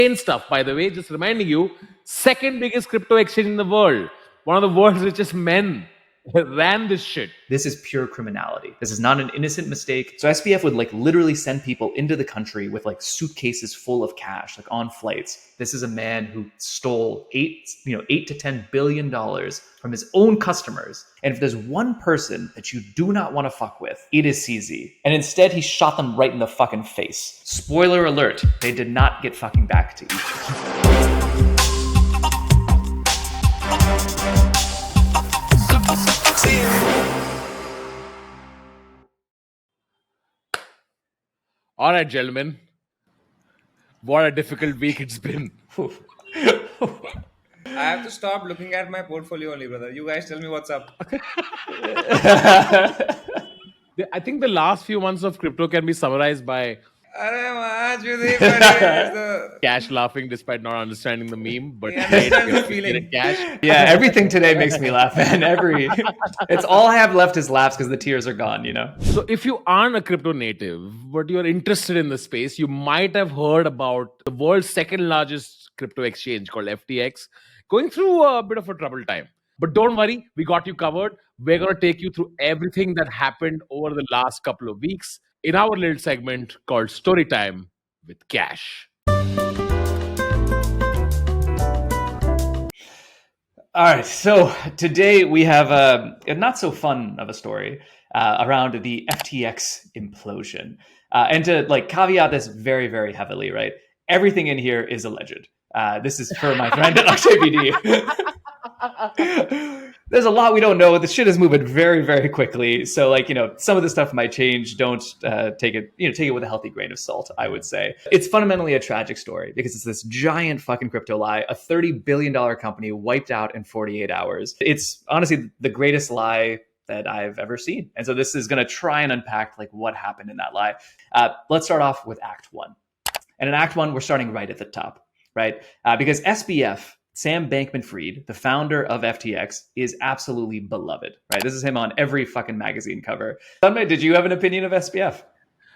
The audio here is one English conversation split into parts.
Insane stuff, by the way. Just reminding you, second biggest crypto exchange in the world. One of the world's richest men ran this shit. This is pure criminality. This is not an innocent mistake. So SBF would like literally send people into the country with like suitcases full of cash, like on flights. This is a man who stole $8 to $10 billion from his own customers. And if there's one person that you do not want to fuck with, it is CZ. And instead, he shot them right in the fucking face. Spoiler alert, they did not get fucking back to each other. All right, gentlemen. What a difficult week it's been. I have to stop looking at my portfolio only, brother. You guys tell me what's up. I think the last few months of crypto can be summarized by Cash laughing despite not understanding the meme, but Cash. Yeah, everything today makes me laugh, man. It's all I have left is laughs because the tears are gone, you know? So if you aren't a crypto native, but you're interested in the space, you might have heard about the world's second largest crypto exchange called FTX going through a bit of a troubled time. But don't worry, we got you covered. We're going to take you through everything that happened over the last couple of weeks in our little segment called Storytime with Cash. All right, so today we have a not so fun of a story around the FTX implosion. And to like caveat this very, very heavily, right? Everything in here is alleged. This is for my friend Akshay BD. There's a lot we don't know. This shit is moving very, very quickly. So like, some of the stuff might change. Don't take it with a healthy grain of salt, I would say. It's fundamentally a tragic story because it's this giant fucking crypto lie. A $30 billion company wiped out in 48 hours. It's honestly the greatest lie that I've ever seen. And so this is going to try and unpack like what happened in that lie. Let's start off with Act 1. And in Act 1, we're starting right at the top, right? Because SBF, Sam Bankman-Fried, the founder of FTX, is absolutely beloved, right? This is him on every fucking magazine cover. Samay, did you have an opinion of SBF?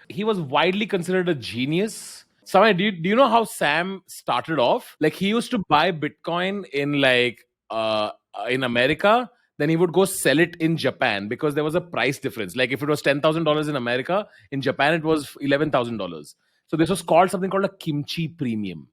He was widely considered a genius. Samay, do you know how Sam started off? Like he used to buy Bitcoin in America, then he would go sell it in Japan because there was a price difference. Like if it was $10,000 in America, in Japan it was $11,000. So this was something called a kimchi premium.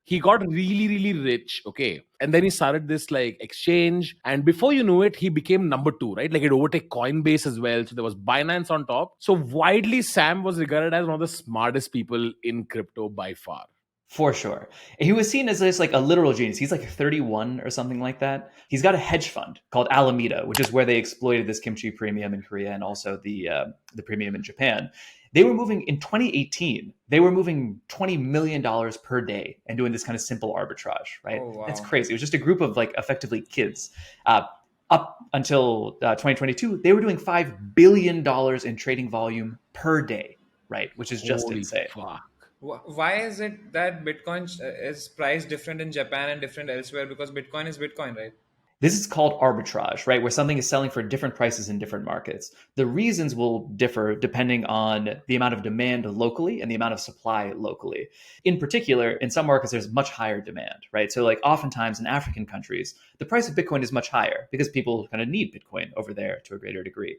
He got really, really rich, okay? And then he started this like exchange. And before you knew it, he became number 2, right? Like it overtook Coinbase as well. So there was Binance on top. So widely, Sam was regarded as one of the smartest people in crypto by far. For sure. He was seen as this like a literal genius. He's like 31 or something like that. He's got a hedge fund called Alameda, which is where they exploited this kimchi premium in Korea and also the premium in Japan. They were moving in 2018. They were moving $20 million per day and doing this kind of simple arbitrage, right? Oh, wow. It's crazy. It was just a group of like effectively kids. Up until 2022, they were doing $5 billion in trading volume per day, right? Which is just insane. Fuck. Why is it that Bitcoin is priced different in Japan and different elsewhere? Because Bitcoin is Bitcoin, right? This is called arbitrage, right? Where something is selling for different prices in different markets. The reasons will differ depending on the amount of demand locally and the amount of supply locally. In particular, in some markets, there's much higher demand, right? So like oftentimes in African countries, the price of Bitcoin is much higher because people kind of need Bitcoin over there to a greater degree.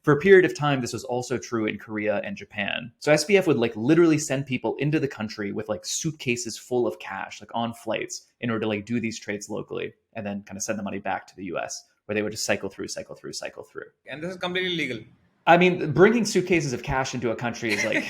For a period of time, this was also true in Korea and Japan. So SBF would like literally send people into the country with like suitcases full of cash, like on flights in order to like do these trades locally and then kind of send the money back to the US where they would just cycle through. And this is completely legal. I mean, bringing suitcases of cash into a country is like,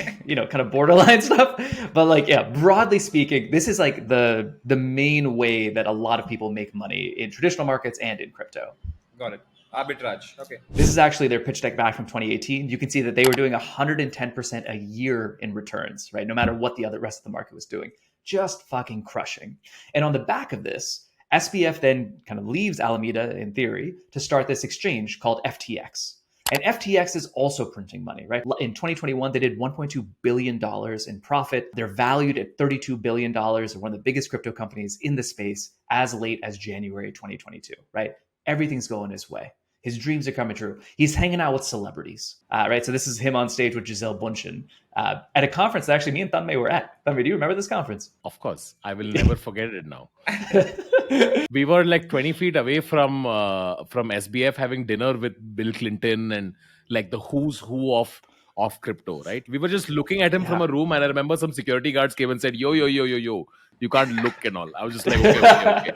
kind of borderline stuff. But like, yeah, broadly speaking, this is like the main way that a lot of people make money in traditional markets and in crypto. Got it. Arbitrage. Okay. This is actually their pitch deck back from 2018. You can see that they were doing 110% a year in returns, right? No matter what the rest of the market was doing, just fucking crushing. And on the back of this, SBF then kind of leaves Alameda in theory to start this exchange called FTX. And FTX is also printing money, right? In 2021, they did $1.2 billion in profit. They're valued at $32 billion. They're one of the biggest crypto companies in the space as late as January 2022, right? Everything's going his way. His dreams are coming true. He's hanging out with celebrities, right? So this is him on stage with Gisele Bundchen at a conference that actually me and Tanmay were at. Tanmay, do you remember this conference? Of course, I will never forget it now. We were like 20 feet away from SBF having dinner with Bill Clinton and like the who's who of crypto, right? We were just looking at him from a room, and I remember some security guards came and said, yo, you can't look and all. I was just like, okay.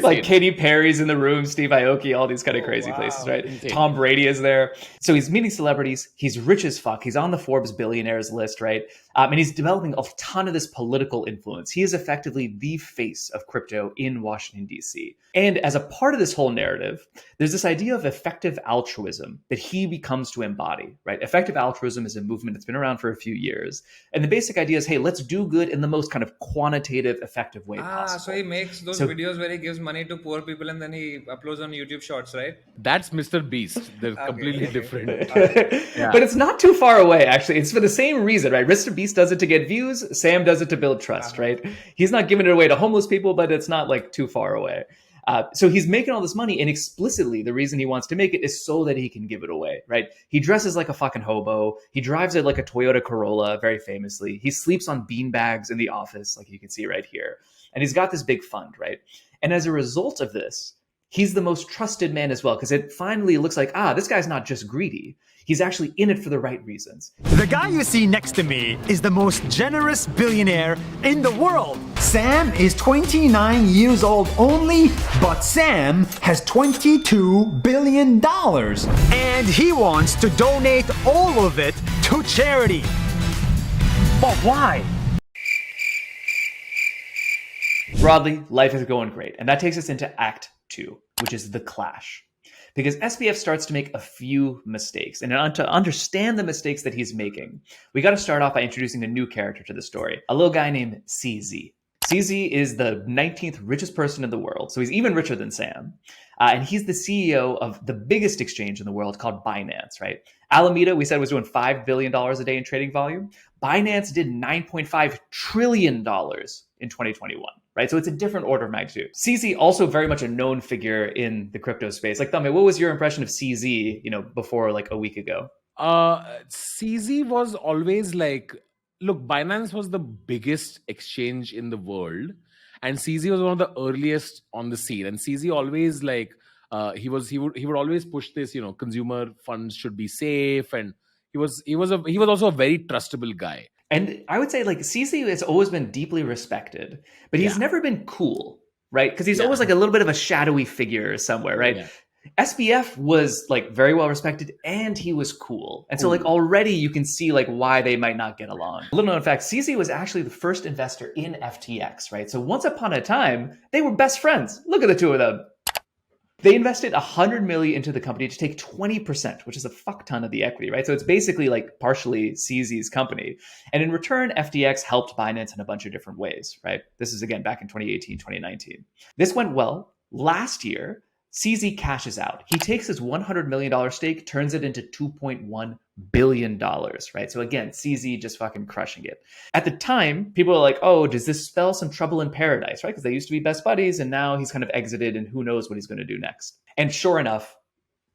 Like Katy Perry's in the room, Steve Aoki, all these kind of crazy places, right? Insane. Tom Brady is there. So he's meeting celebrities. He's rich as fuck. He's on the Forbes billionaires list, right? And he's developing a ton of this political influence. He is effectively the face of crypto in Washington, D.C. And as a part of this whole narrative, there's this idea of effective altruism that he becomes to embody, right? Effective altruism is a movement that's been around for a few years. And the basic idea is, hey, let's do good in the most kind of quantitative, effective way possible. So he makes those videos where he gives money to poor people and then he uploads on YouTube Shorts, right? That's Mr. Beast. They're completely different. But it's not too far away, actually. It's for the same reason, right? Mr. Beast does it to get views. Sam does it to build trust, right? He's not giving it away to homeless people, but it's not like too far away. So he's making all this money, and explicitly the reason he wants to make it is so that he can give it away, right? He dresses like a fucking hobo. He drives it like a Toyota Corolla, very famously. He sleeps on beanbags in the office, like you can see right here. And he's got this big fund, right? And as a result of this, he's the most trusted man as well, because it finally looks like, this guy's not just greedy. He's actually in it for the right reasons. The guy you see next to me is the most generous billionaire in the world. Sam is 29 years old only, but Sam has $22 billion. And he wants to donate all of it to charity. But why? Broadly, life is going great. And that takes us into Act 2, which is the clash. Because SBF starts to make a few mistakes. And to understand the mistakes that he's making, we got to start off by introducing a new character to the story, a little guy named CZ. CZ is the 19th richest person in the world, so he's even richer than Sam. And he's the CEO of the biggest exchange in the world called Binance, right? Alameda, we said, was doing $5 billion a day in trading volume. Binance did $9.5 trillion in 2021, right? So it's a different order of magnitude. CZ also very much a known figure in the crypto space. Like, tell me, what was your impression of CZ, before like a week ago? CZ was always like, look, Binance was the biggest exchange in the world, and CZ was one of the earliest on the scene. And CZ always like he would always push this, consumer funds should be safe, and he was also a very trustable guy. And I would say like CZ has always been deeply respected, but he's never been cool, right? Because he's always like a little bit of a shadowy figure somewhere, right? Yeah. SBF was like very well respected and he was cool. And so like already you can see like why they might not get along. Little known fact, CZ was actually the first investor in FTX, right? So once upon a time, they were best friends. Look at the two of them. They invested $100 million into the company to take 20%, which is a fuck ton of the equity, right? So it's basically like partially CZ's company. And in return, FTX helped Binance in a bunch of different ways, right? This is again back in 2018, 2019. This went well. Last year, CZ cashes out. He takes his $100 million stake, turns it into $2.1 billion, right? So again, CZ just fucking crushing it. At the time, people were like, oh, does this spell some trouble in paradise, right? Because they used to be best buddies and now he's kind of exited and who knows what he's going to do next. And sure enough,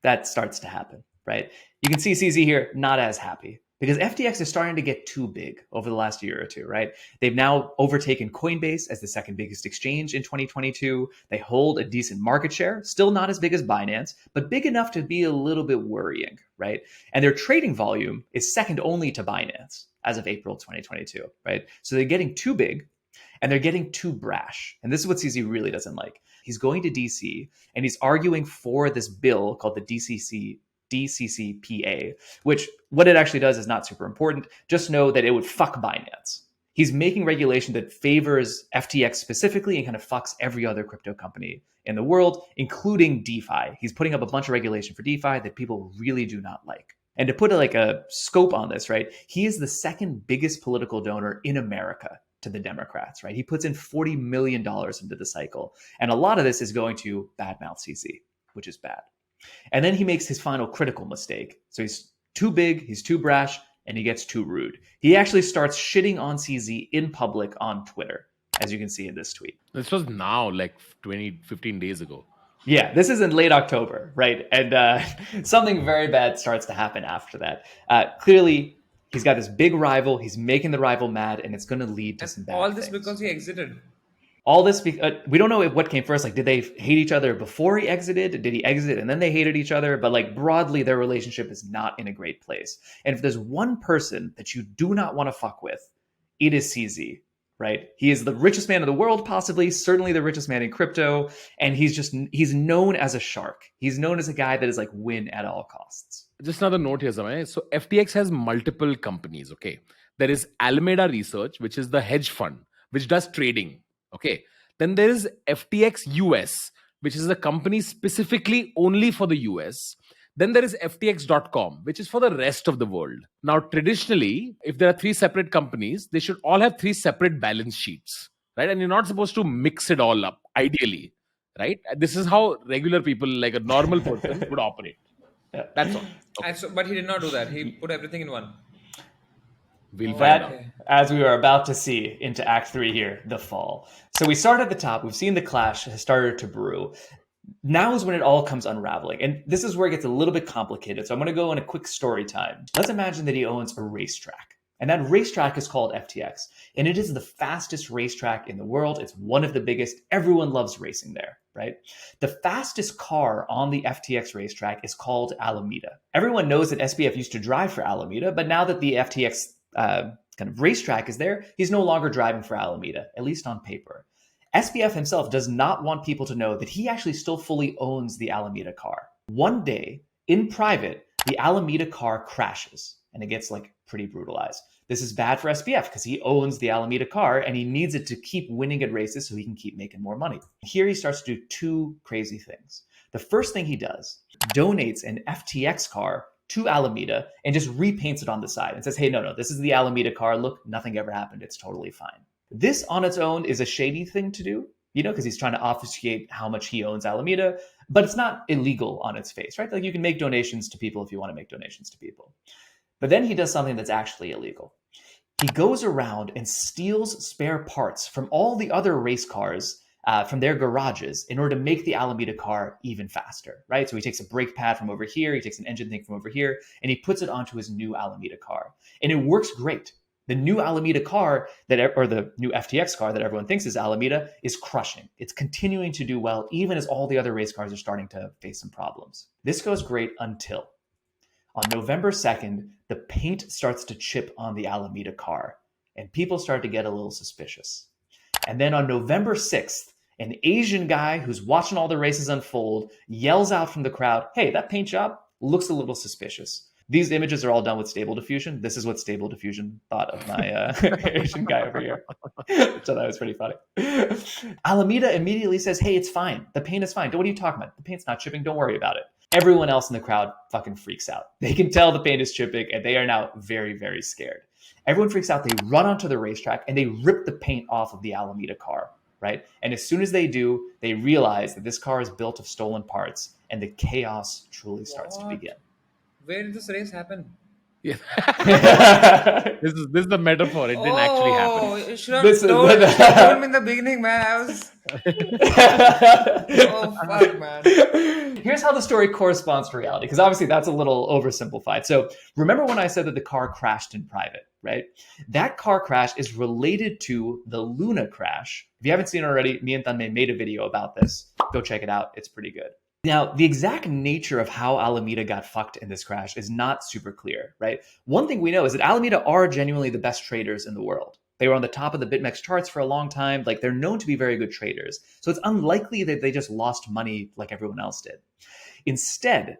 that starts to happen, right? You can see CZ here, not as happy. Because FTX is starting to get too big over the last year or two, right? They've now overtaken Coinbase as the second biggest exchange in 2022. They hold a decent market share, still not as big as Binance, but big enough to be a little bit worrying, right? And their trading volume is second only to Binance as of April 2022, right? So they're getting too big and they're getting too brash. And this is what CZ really doesn't like. He's going to DC and he's arguing for this bill called the DCCPA, which what it actually does is not super important. Just know that it would fuck Binance. He's making regulation that favors FTX specifically and kind of fucks every other crypto company in the world, including DeFi. He's putting up a bunch of regulation for DeFi that people really do not like. And to put a scope on this, right, he is the second biggest political donor in America to the Democrats, right? He puts in $40 million into the cycle. And a lot of this is going to badmouth CZ, which is bad. And then he makes his final critical mistake. So he's too big, he's too brash, and he gets too rude. He actually starts shitting on CZ in public on Twitter, as you can see in this tweet. This was now like 15 days ago. Yeah, this is in late October, right? And something very bad starts to happen after that. Clearly, he's got this big rival. He's making the rival mad, and it's going to lead to some bad All this things. because he exited. All this, we don't know what came first. Like, did they hate each other before he exited? Did he exit and then they hated each other? But like broadly, their relationship is not in a great place. And if there's one person that you do not want to fuck with, it is CZ, right? He is the richest man in the world, possibly, certainly the richest man in crypto. And he's known as a shark. He's known as a guy that is like win at all costs. Just another note here, Samay. So FTX has multiple companies, okay? There is Alameda Research, which is the hedge fund, which does trading, okay? Then there is FTX US, which is a company specifically only for the US. Then there is FTX.com, which is for the rest of the world. Now, traditionally, if there are three separate companies, they should all have three separate balance sheets, right? And you're not supposed to mix it all up, ideally, right? This is how regular people, like a normal person, would operate. That's all. Okay. But he did not do that. He put everything in one. We'll find That, out. as we are about to see into Act 3 here, the fall. So we start at the top. We've seen the clash has started to brew. Now is when it all comes unraveling. And this is where it gets a little bit complicated. So I'm going to go in a quick story time. Let's imagine that he owns a racetrack. And that racetrack is called FTX. And it is the fastest racetrack in the world. It's one of the biggest. Everyone loves racing there, right? The fastest car on the FTX racetrack is called Alameda. Everyone knows that SBF used to drive for Alameda, but now that the FTX kind of racetrack is there, he's no longer driving for Alameda, at least on paper. SBF himself does not want people to know that he actually still fully owns the Alameda car. One day, in private, the Alameda car crashes and it gets like pretty brutalized. This is bad for SBF because he owns the Alameda car and he needs it to keep winning at races so he can keep making more money. Here he starts to do two crazy things. The first thing he does, donates an FTX car to Alameda and just repaints it on the side and says, hey, no, this is the Alameda car. Look, nothing ever happened. It's totally fine. This on its own is a shady thing to do, because he's trying to obfuscate how much he owns Alameda, but it's not illegal on its face, right? Like you can make donations to people if you want to make donations to people. But then he does something that's actually illegal. He goes around and steals spare parts from all the other race cars from their garages in order to make the Alameda car even faster, right? So he takes a brake pad from over here, he takes an engine thing from over here, and he puts it onto his new Alameda car. And it works great. The new Alameda car or the new FTX car that everyone thinks is Alameda is crushing. It's continuing to do well, even as all the other race cars are starting to face some problems. This goes great until on November 2nd, the paint starts to chip on the Alameda car and people start to get a little suspicious. And then on November 6th, an Asian guy who's watching all the races unfold yells out from the crowd, hey, that paint job looks a little suspicious. These images are all done with Stable Diffusion. This is what Stable Diffusion thought of my Asian guy over here. So that was pretty funny. Alameda immediately says, hey, it's fine. The paint is fine. What are you talking about? The paint's not chipping. Don't worry about it. Everyone else in the crowd fucking freaks out. They can tell the paint is chipping and they are now very, very scared. Everyone freaks out. They run onto the racetrack and they rip the paint off of the Alameda car, right? And as soon as they do, they realize that this car is built of stolen parts and the chaos truly starts to begin. Where did this race happen? Yeah. This is the metaphor. It didn't actually happen. Oh, you should have told me in the beginning, man. I was... Oh, fuck, man. Here's how the story corresponds to reality, because obviously that's a little oversimplified. So remember when I said that the car crashed in private, right? That car crash is related to the Luna crash. If you haven't seen it already, me and Tanmay made a video about this. Go check it out. It's pretty good. Now, the exact nature of how Alameda got fucked in this crash is not super clear, right? One thing we know is that Alameda are genuinely the best traders in the world. They were on the top of the BitMEX charts for a long time. Like, they're known to be very good traders. So it's unlikely that they just lost money like everyone else did. Instead,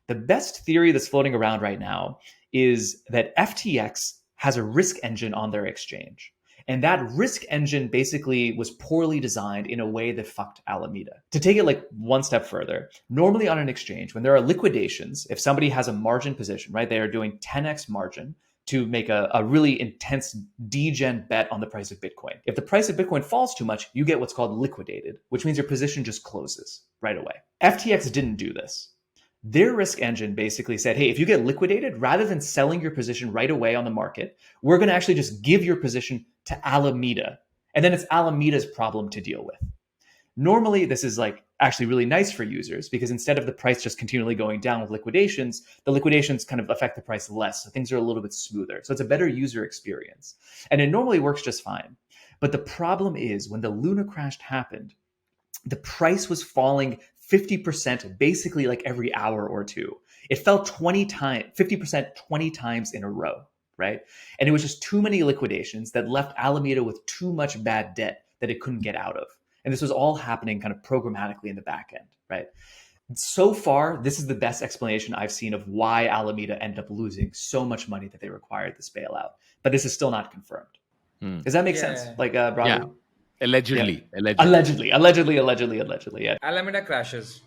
the best theory that's floating around right now is that FTX has a risk engine on their exchange. And that risk engine basically was poorly designed in a way that fucked Alameda. To take it like one step further, normally on an exchange, when there are liquidations, if somebody has a margin position, right, they are doing 10x margin to make a really intense degen bet on the price of Bitcoin. If the price of Bitcoin falls too much, you get what's called liquidated, which means your position just closes right away. FTX didn't do this. Their risk engine basically said, hey, if you get liquidated, rather than selling your position right away on the market, we're going to actually just give your position to Alameda. And then it's Alameda's problem to deal with. Normally, this is like actually really nice for users, because instead of the price just continually going down with liquidations, the liquidations kind of affect the price less. So things are a little bit smoother. So it's a better user experience. And it normally works just fine. But the problem is when the Luna crash happened, the price was falling 50% basically like every hour or two. It fell 50% 20 times in a row, right? And it was just too many liquidations that left Alameda with too much bad debt that it couldn't get out of. And this was all happening kind of programmatically in the back end, right? So far, this is the best explanation I've seen of why Alameda ended up losing so much money that they required this bailout. But this is still not confirmed. Does that make sense? Like, Bravo? Yeah. Allegedly. Allegedly, yeah. Alameda crashes.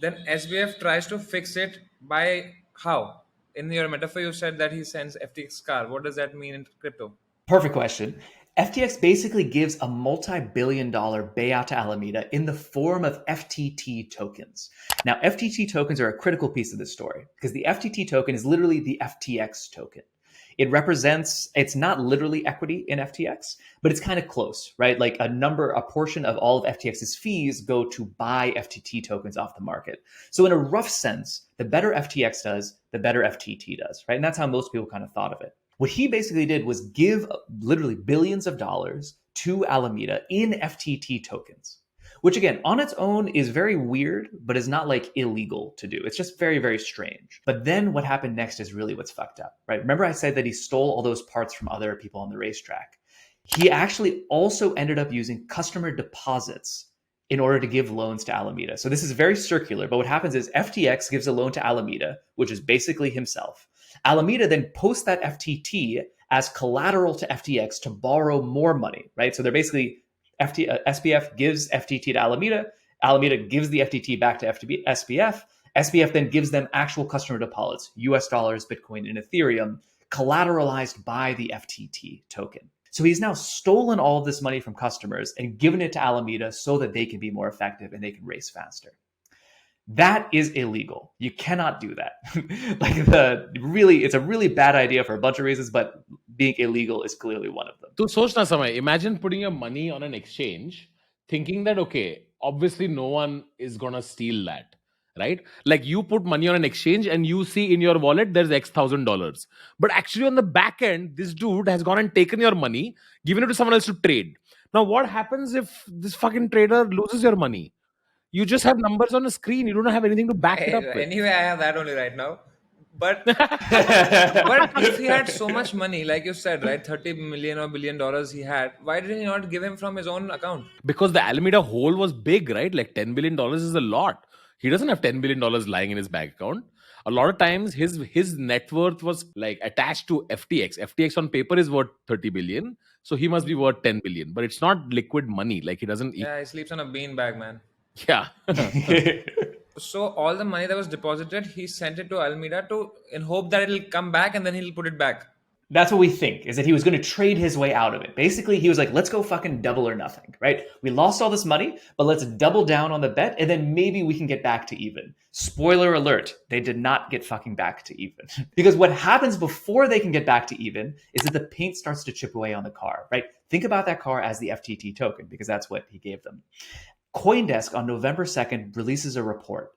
Then SBF tries to fix it by how? In your metaphor, you said that he sends FTX car. What does that mean in crypto? Perfect question. FTX basically gives a multi-billion-dollar payout to Alameda in the form of FTT tokens. Now, FTT tokens are a critical piece of this story because the FTT token is literally the FTX token. It represents, it's not literally equity in FTX, but it's kind of close, right? Like a portion of all of FTX's fees go to buy FTT tokens off the market. So in a rough sense, the better FTX does, the better FTT does, right? And that's how most people kind of thought of it. What he basically did was give literally billions of dollars to Alameda in FTT tokens, which again, on its own is very weird, but is not like illegal to do. It's just very, very strange. But then what happened next is really what's fucked up, right? Remember I said that he stole all those parts from other people on the racetrack. He actually also ended up using customer deposits in order to give loans to Alameda. So this is very circular, but what happens is FTX gives a loan to Alameda, which is basically himself. Alameda then posts that FTT as collateral to FTX to borrow more money, right? So they're basically SBF gives FTT to Alameda. Alameda gives the FTT back to SBF. SBF then gives them actual customer deposits, US dollars, Bitcoin, and Ethereum, collateralized by the FTT token. So he's now stolen all of this money from customers and given it to Alameda so that they can be more effective and they can race faster. That is illegal. You cannot do that. It's a really bad idea for a bunch of reasons, but being illegal is clearly one of them. To soch na samay, imagine putting your money on an exchange, thinking that, okay, obviously no one is gonna steal that, right? Like you put money on an exchange and you see in your wallet there's X $1,000. But actually on the back end, this dude has gone and taken your money, given it to someone else to trade. Now what happens if this fucking trader loses your money? You just have numbers on a screen. You don't have anything to back it up with. Anyway, I have that only right now. But if he had so much money, like you said, right, 30 million or $1 billion he had, why did he not give him from his own account? Because the Alameda hole was big, right? Like $10 billion is a lot. He doesn't have $10 billion lying in his bank account. A lot of times his net worth was like attached to FTX. FTX on paper is worth 30 billion. So he must be worth 10 billion. But it's not liquid money. Like he doesn't... Yeah, he sleeps on a beanbag, man. Yeah. So all the money that was deposited, he sent it to Alameda in hope that it'll come back and then he'll put it back. That's what we think, is that he was going to trade his way out of it. Basically, he was like, let's go fucking double or nothing, right? We lost all this money, but let's double down on the bet and then maybe we can get back to even. Spoiler alert, they did not get fucking back to even. Because what happens before they can get back to even is that the paint starts to chip away on the car, right? Think about that car as the FTT token because that's what he gave them. CoinDesk on November 2nd releases a report,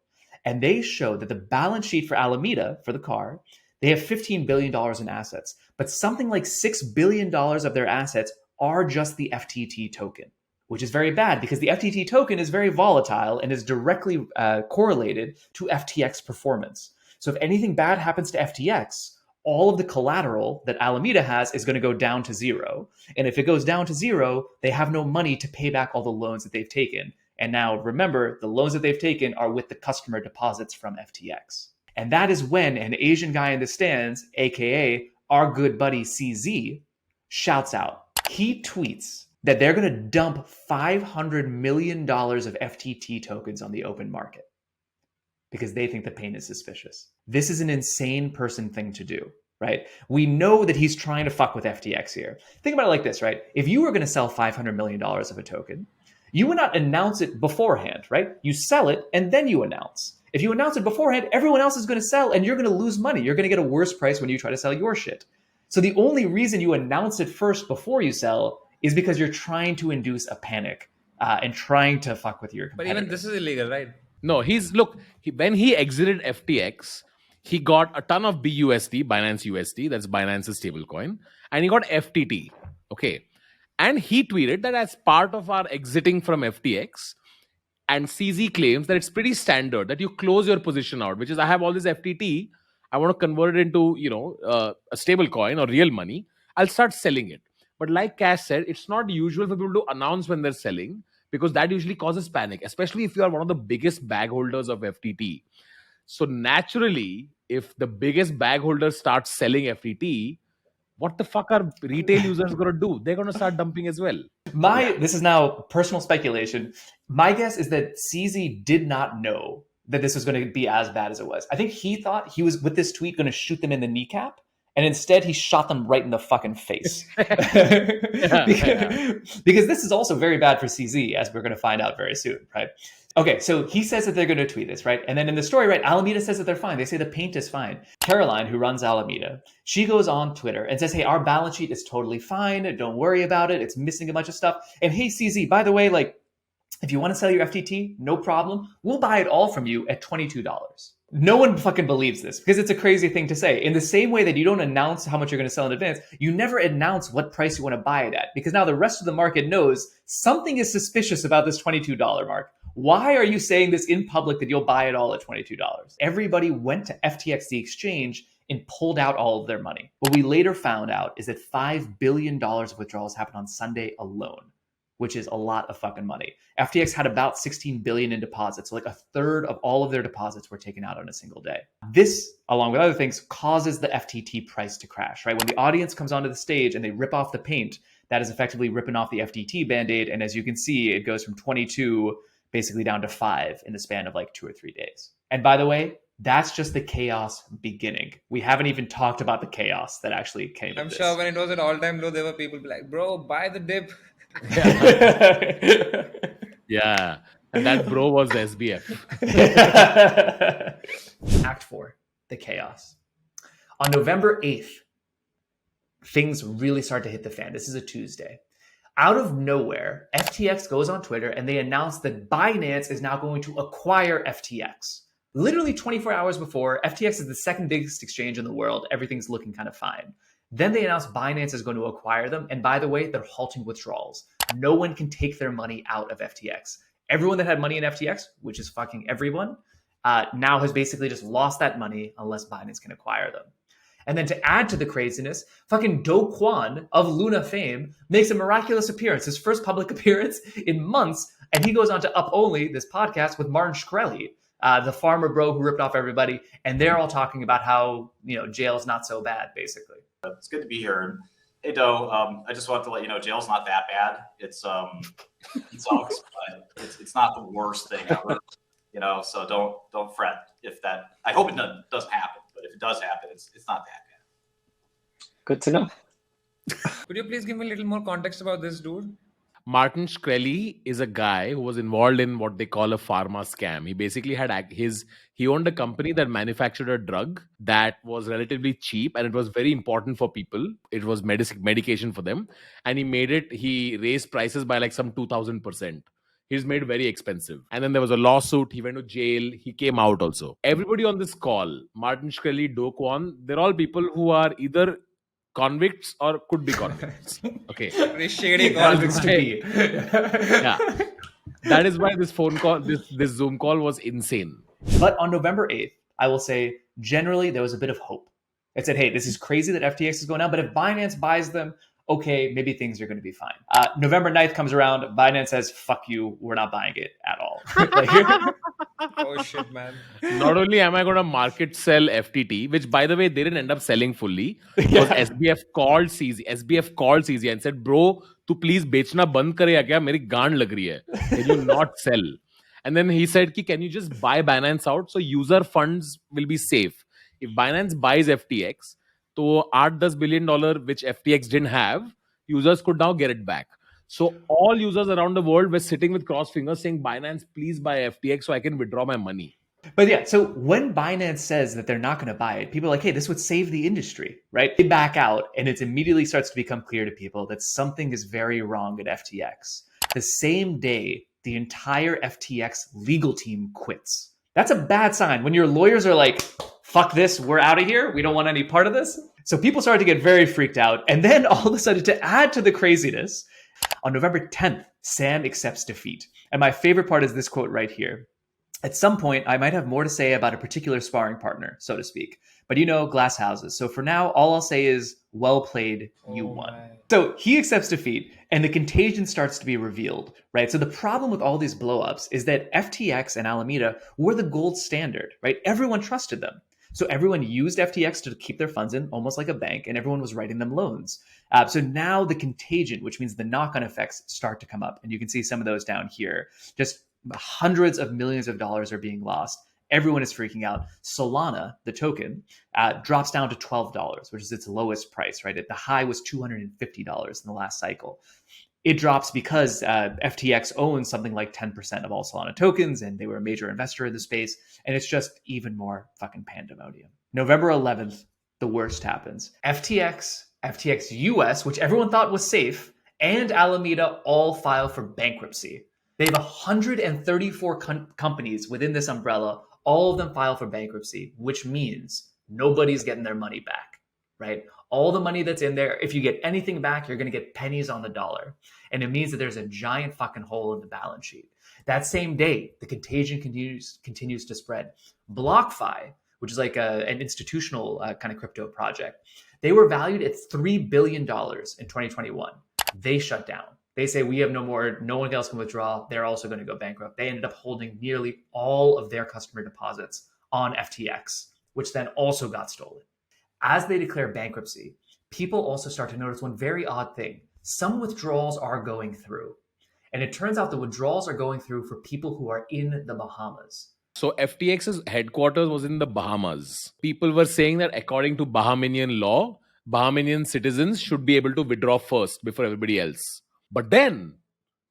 and they show that the balance sheet for Alameda, for the car, they have $15 billion in assets, but something like $6 billion of their assets are just the FTT token, which is very bad because the FTT token is very volatile and is directly correlated to FTX performance. So if anything bad happens to FTX, all of the collateral that Alameda has is going to go down to zero. And if it goes down to zero, they have no money to pay back all the loans that they've taken. And now remember, the loans that they've taken are with the customer deposits from FTX. And that is when an Asian guy in the stands, aka our good buddy CZ, shouts out. He tweets that they're going to dump $500 million of FTT tokens on the open market because they think the pain is suspicious. This is an insane person thing to do, right? We know that he's trying to fuck with FTX here. Think about it like this, right? If you were going to sell $500 million of a token, you would not announce it beforehand, right? You sell it and then you announce. If you announce it beforehand, everyone else is going to sell and you're going to lose money. You're going to get a worse price when you try to sell your shit. So the only reason you announce it first before you sell is because you're trying to induce a panic and trying to fuck with your But competitors. even this is illegal, right? No, when he exited FTX, he got a ton of BUSD, Binance USD, that's Binance's stablecoin, and he got FTT. Okay. And he tweeted that as part of our exiting from FTX, and CZ claims that it's pretty standard that you close your position out, which is I have all this FTT, I want to convert it into, a stable coin or real money. I'll start selling it. But like Cash said, it's not usual for people to announce when they're selling because that usually causes panic, especially if you are one of the biggest bag holders of FTT. So naturally, if the biggest bag holder starts selling FTT, what the fuck are retail users going to do? They're going to start dumping as well. This is now personal speculation. My guess is that CZ did not know that this was going to be as bad as it was. I think he thought he was, with this tweet, going to shoot them in the kneecap. And instead, he shot them right in the fucking face. Because this is also very bad for CZ, as we're going to find out very soon, right? Okay, so he says that they're going to tweet this, right? And then in the story, right, Alameda says that they're fine. They say the paint is fine. Caroline, who runs Alameda, she goes on Twitter and says, hey, our balance sheet is totally fine. Don't worry about it. It's missing a bunch of stuff. And hey, CZ, by the way, like, if you want to sell your FTT, no problem. We'll buy it all from you at $22. No one fucking believes this because it's a crazy thing to say. In the same way that you don't announce how much you're going to sell in advance, you never announce what price you want to buy it at because now the rest of the market knows something is suspicious about this $22 mark. Why are you saying this in public that you'll buy it all at $22? Everybody went to FTX, the exchange, and pulled out all of their money. What we later found out is that $5 billion of withdrawals happened on Sunday alone, which is a lot of fucking money. FTX had about 16 billion in deposits. So like a third of all of their deposits were taken out on a single day. This, along with other things, causes the FTT price to crash, right? When the audience comes onto the stage and they rip off the paint, that is effectively ripping off the FTT Band-Aid. And as you can see, it goes from 22 basically down to 5 in the span of like 2 or 3 days. And by the way, that's just the chaos beginning. We haven't even talked about the chaos that actually came of I'm this. sure when it was at all-time low, there were people be like, bro, buy the dip. Yeah. And that bro was the SBF. Act 4, the chaos. On November 8th, things really start to hit the fan. This is a Tuesday. Out of nowhere, FTX goes on Twitter and they announce that Binance is now going to acquire FTX. Literally 24 hours before, FTX is the second biggest exchange in the world. Everything's looking kind of fine. Then they announce Binance is going to acquire them. And by the way, they're halting withdrawals. No one can take their money out of FTX. Everyone that had money in FTX, which is fucking everyone, now has basically just lost that money unless Binance can acquire them. And then to add to the craziness, fucking Do Kwon of Luna fame makes a miraculous appearance, his first public appearance in months. And he goes on to Up Only, this podcast with Martin Shkreli, the farmer bro who ripped off everybody. And they're all talking about how, jail's not so bad, basically. It's good to be here. And hey, Doe, I just wanted to let you know jail's not that bad. It sucks, but it's not the worst thing ever. So don't fret if that. I hope it doesn't happen, but if it does happen, it's not that bad. Good to know. Could you please give me a little more context about this dude? Martin Shkreli is a guy who was involved in what they call a pharma scam. He basically he owned a company that manufactured a drug that was relatively cheap and it was very important for people. It was medication for them. And he raised prices by like some 2,000%. He's made very expensive. And then there was a lawsuit. He went to jail. He came out also. Everybody on this call, Martin Shkreli, Do Kwon, they're all people who are either convicts or could be convicts. Okay. Pretty shady Convicts convicts. to be. Yeah. That is why this phone call, this Zoom call was insane. But on November 8th, I will say, generally, there was a bit of hope. It said, hey, this is crazy that FTX is going down, but if Binance buys them, okay, maybe things are going to be fine. November 9th comes around, Binance says, fuck you, we're not buying it at all. Oh, shit, man. Not only am I going to market sell FTT, which by the way, they didn't end up selling fully, because SBF called CZ and said, bro, tu please bechna band karega kya? Meri gaan lag rahi hai. Can you not sell? And then he said, can you just buy Binance out so user funds will be safe? If Binance buys FTX, so $8-10 billion, which FTX didn't have, users could now get it back. So all users around the world were sitting with crossed fingers saying, Binance, please buy FTX so I can withdraw my money. But yeah, so when Binance says that they're not going to buy it, people are like, hey, this would save the industry, right? They back out and it immediately starts to become clear to people that something is very wrong at FTX. The same day, the entire FTX legal team quits. That's a bad sign when your lawyers are like, fuck this, we're out of here. We don't want any part of this. So people started to get very freaked out. And then all of a sudden, to add to the craziness, on November 10th, Sam accepts defeat. And my favorite part is this quote right here. At some point, I might have more to say about a particular sparring partner, so to speak. But glass houses. So for now, all I'll say is, well played, you won. So he accepts defeat, and the contagion starts to be revealed, right? So the problem with all these blowups is that FTX and Alameda were the gold standard, right? Everyone trusted them. So everyone used FTX to keep their funds in, almost like a bank, and everyone was writing them loans. So now the contagion, which means the knock-on effects, start to come up. And you can see some of those down here. Just hundreds of millions of dollars are being lost. Everyone is freaking out. Solana, the token, drops down to $12, which is its lowest price, right? The high was $250 in the last cycle. It drops because FTX owns something like 10% of all Solana tokens, and they were a major investor in the space. And it's just even more fucking pandemonium. November 11th, the worst happens. FTX US, which everyone thought was safe, and Alameda all file for bankruptcy. They have 134 companies within this umbrella. All of them file for bankruptcy, which means nobody's getting their money back, right? All the money that's in there, if you get anything back, you're going to get pennies on the dollar. And it means that there's a giant fucking hole in the balance sheet. That same day, the contagion continues to spread. BlockFi, which is like an institutional kind of crypto project, they were valued at $3 billion in 2021. They shut down. They say, we have no more, no one else can withdraw. They're also going to go bankrupt. They ended up holding nearly all of their customer deposits on FTX, which then also got stolen. As they declare bankruptcy, people also start to notice one very odd thing. Some withdrawals are going through. And it turns out the withdrawals are going through for people who are in the Bahamas. So FTX's headquarters was in the Bahamas. People were saying that according to Bahamian law, Bahamian citizens should be able to withdraw first before everybody else. But then,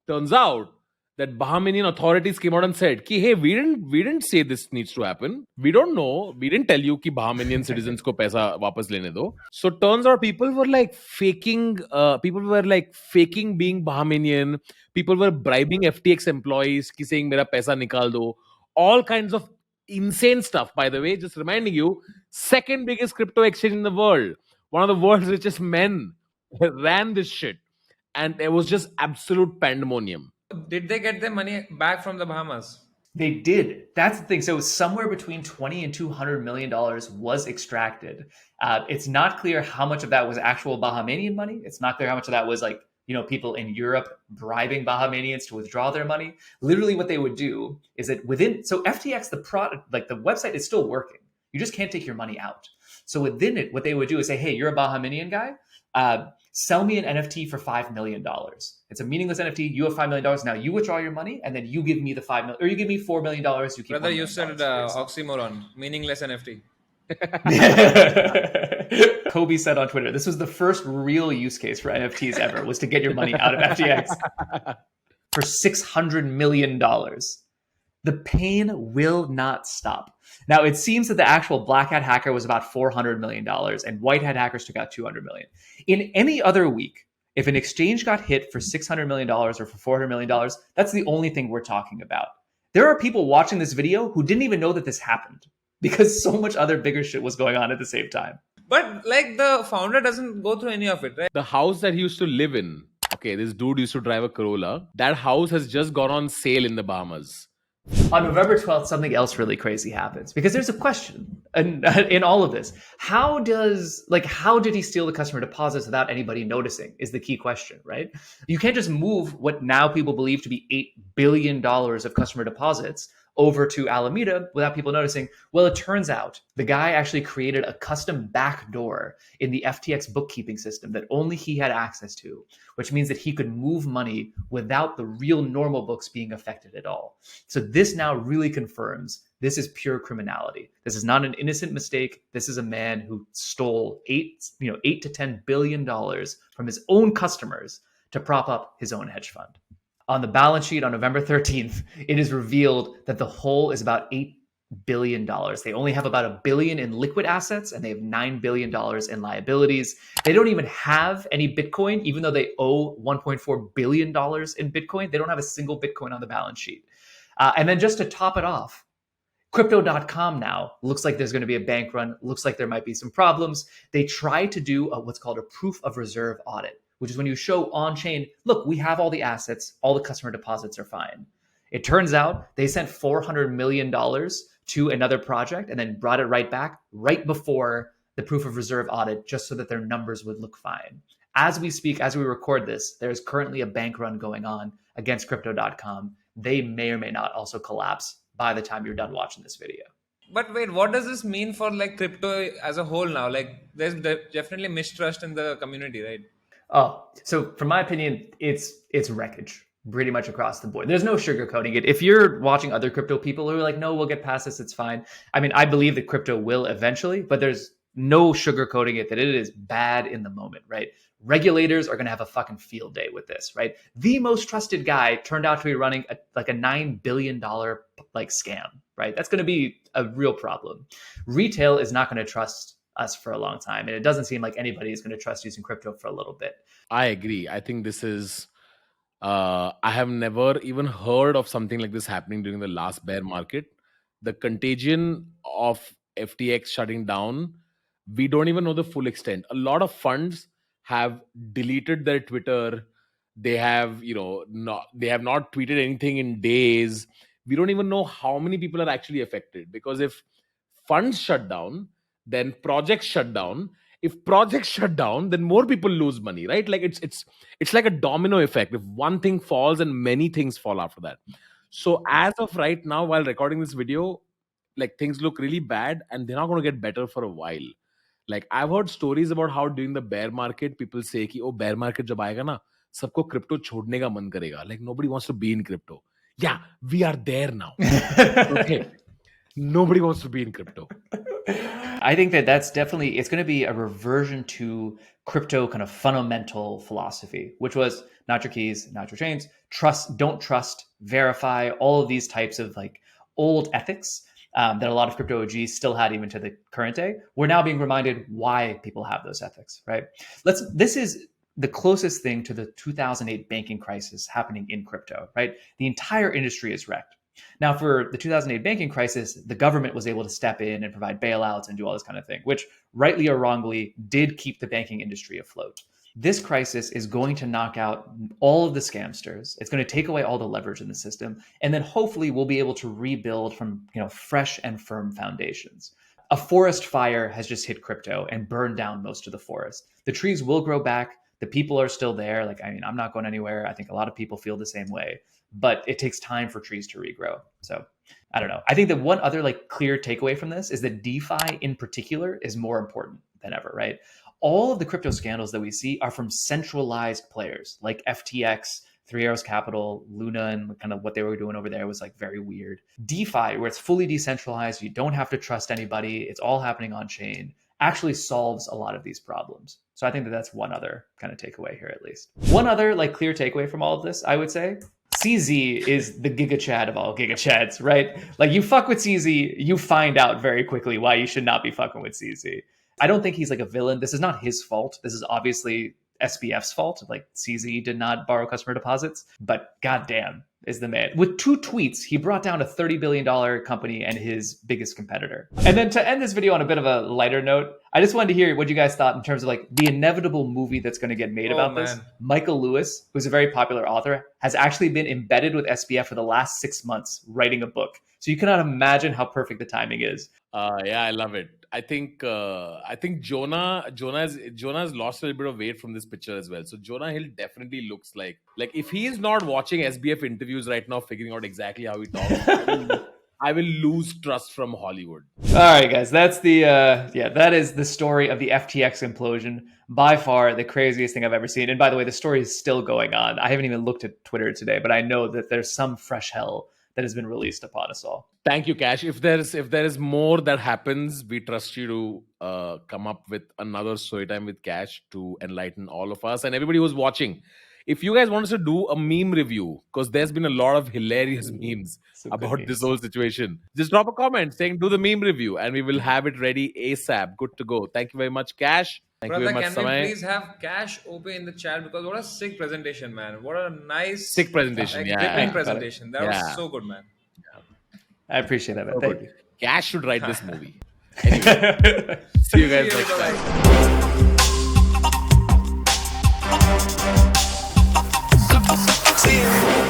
turns out that Bahamian authorities came out and said, ki, hey, we didn't say this needs to happen. We don't know. We didn't tell you ki Bahamian citizens ko paisa wapas lene do. So turns out people were like faking being Bahamian. People were bribing FTX employees ki saying mera paisa nikal do. All kinds of insane stuff, by the way. Just reminding you, second biggest crypto exchange in the world. One of the world's richest men ran this shit. And it was just absolute pandemonium. Did they get their money back from the Bahamas? They did. That's the thing. So somewhere between $20 and $200 million was extracted. It's not clear how much of that was actual Bahamian money. It's not clear how much of that was like, people in Europe bribing Bahamians to withdraw their money. Literally what they would do is that so FTX, the product, like the website is still working. You just can't take your money out. So within it, what they would do is say, hey, you're a Bahamian guy. Sell me an NFT for $5 million. It's a meaningless NFT. You have $5 million. Now you withdraw your money and then you give me the $5 million, or you give me $4 million. You keep Brother, you said oxymoron, meaningless NFT. Kobe said on Twitter, this was the first real use case for NFTs ever, was to get your money out of FTX for $600 million. The pain will not stop. Now, it seems that the actual black hat hacker was about $400 million and white hat hackers took out $200 million. In any other week, if an exchange got hit for $600 million or for $400 million, that's the only thing we're talking about. There are people watching this video who didn't even know that this happened because so much other bigger shit was going on at the same time. But like the founder doesn't go through any of it, right? The house that he used to live in, okay, this dude used to drive a Corolla. That house has just gone on sale in the Bahamas. On November 12th, something else really crazy happens because there's a question in all of this. How did he steal the customer deposits without anybody noticing is the key question, right? You can't just move what now people believe to be $8 billion of customer deposits over to Alameda without people noticing. Well, it turns out the guy actually created a custom backdoor in the FTX bookkeeping system that only he had access to, which means that he could move money without the real normal books being affected at all. So this now really confirms this is pure criminality. This is not an innocent mistake. This is a man who stole $8 to $10 billion from his own customers to prop up his own hedge fund. On the balance sheet on November 13th, it is revealed that the hole is about $8 billion. They only have about $1 billion in liquid assets, and they have $9 billion in liabilities. They don't even have any Bitcoin, even though they owe $1.4 billion in Bitcoin. They don't have a single Bitcoin on the balance sheet. And then just to top it off, Crypto.com now looks like there's going to be a bank run, looks like there might be some problems. They try to do what's called a proof of reserve audit, which is when you show on-chain, look, we have all the assets, all the customer deposits are fine. It turns out they sent $400 million to another project and then brought it right back right before the proof of reserve audit, just so that their numbers would look fine. As we speak, as we record this, there's currently a bank run going on against Crypto.com. They may or may not also collapse by the time you're done watching this video. But wait, what does this mean for like crypto as a whole now? Like there's definitely mistrust in the community, right? Oh, so from my opinion, it's wreckage pretty much across the board. There's no sugarcoating it. If you're watching other crypto people who are like, no, we'll get past this, it's fine. I mean, I believe that crypto will eventually, but there's no sugarcoating it that it is bad in the moment, right? Regulators are going to have a fucking field day with this, right? The most trusted guy turned out to be running a $9 billion like scam, right? That's going to be a real problem. Retail is not going to trust us for a long time, and it doesn't seem like anybody is going to trust using crypto for a little bit. I agree. I think this is, I have never even heard of something like this happening during the last bear market. The contagion of FTX shutting down, we don't even know the full extent. A lot of funds have deleted their Twitter. They have, they have not tweeted anything in days. We don't even know how many people are actually affected, because if funds shut down, then projects shut down. If projects shut down, then more people lose money, right? Like it's like a domino effect. If one thing falls, and many things fall after that. So as of right now, while recording this video, like things look really bad, and they're not going to get better for a while. Like I've heard stories about how during the bear market, people say कि oh, bear market जब आएगा ना, सबको crypto छोड़ने का मन करेगा. Like nobody wants to be in crypto. Yeah, we are there now. Okay. Nobody wants to be in crypto. I think that's definitely, it's going to be a reversion to crypto kind of fundamental philosophy, which was not your keys, not your chains, don't trust, verify, all of these types of like old ethics that a lot of crypto OGs still had even to the current day. We're now being reminded why people have those ethics, right? This is the closest thing to the 2008 banking crisis happening in crypto, right? The entire industry is wrecked. Now, for the 2008 banking crisis, the government was able to step in and provide bailouts and do all this kind of thing, which rightly or wrongly did keep the banking industry afloat. This crisis is going to knock out all of the scamsters. It's going to take away all the leverage in the system. And then hopefully we'll be able to rebuild from fresh and firm foundations. A forest fire has just hit crypto and burned down most of the forest. The trees will grow back. The people are still there. Like, I mean, I'm not going anywhere. I think a lot of people feel the same way, but it takes time for trees to regrow. So I don't know. I think that one other like clear takeaway from this is that DeFi in particular is more important than ever, right? All of the crypto scandals that we see are from centralized players like FTX, Three Arrows Capital, Luna, and kind of what they were doing over there was like very weird. DeFi, where it's fully decentralized, you don't have to trust anybody, it's all happening on chain, actually solves a lot of these problems. So I think that that's one other kind of takeaway here, at least. One other like clear takeaway from all of this, I would say, CZ is the Giga Chad of all Giga Chads, right? Like you fuck with CZ, you find out very quickly why you should not be fucking with CZ. I don't think he's like a villain. This is not his fault. This is obviously SBF's fault. Like CZ did not borrow customer deposits, but goddamn is the man. With 2 tweets, he brought down a $30 billion company and his biggest competitor. And then to end this video on a bit of a lighter note, I just wanted to hear what you guys thought in terms of like the inevitable movie that's going to get made about this. Michael Lewis, who's a very popular author, has actually been embedded with SBF for the last 6 months writing a book. So you cannot imagine how perfect the timing is. Yeah, I love it. I think Jonah has lost a little bit of weight from this picture as well. So Jonah Hill definitely looks like if he is not watching SBF interviews right now, figuring out exactly how he talks, I will lose trust from Hollywood. All right, guys, that's that is the story of the FTX implosion. By far the craziest thing I've ever seen. And by the way, the story is still going on. I haven't even looked at Twitter today, but I know that there's some fresh hell that has been released upon us all. Thank you, Cash. If there is more that happens, we trust you to come up with another story time with Cash to enlighten all of us and everybody who's watching. if you guys want us to do a meme review, because there's been a lot of hilarious memes Some good about this memes. whole situation, just drop a comment saying do the meme review and we will have it ready ASAP. Good to go. Thank you very much, Cash. Thank you Brother, very much, can we Samay. please have Cash open in the chat, because what a sick presentation, man. What a nice Sick presentation, yeah. gripping presentation. That Yeah. was so good, man. I appreciate that, man. So Thank good. Cash should write this movie. you. See you guys See you, next time. bye-bye. See you.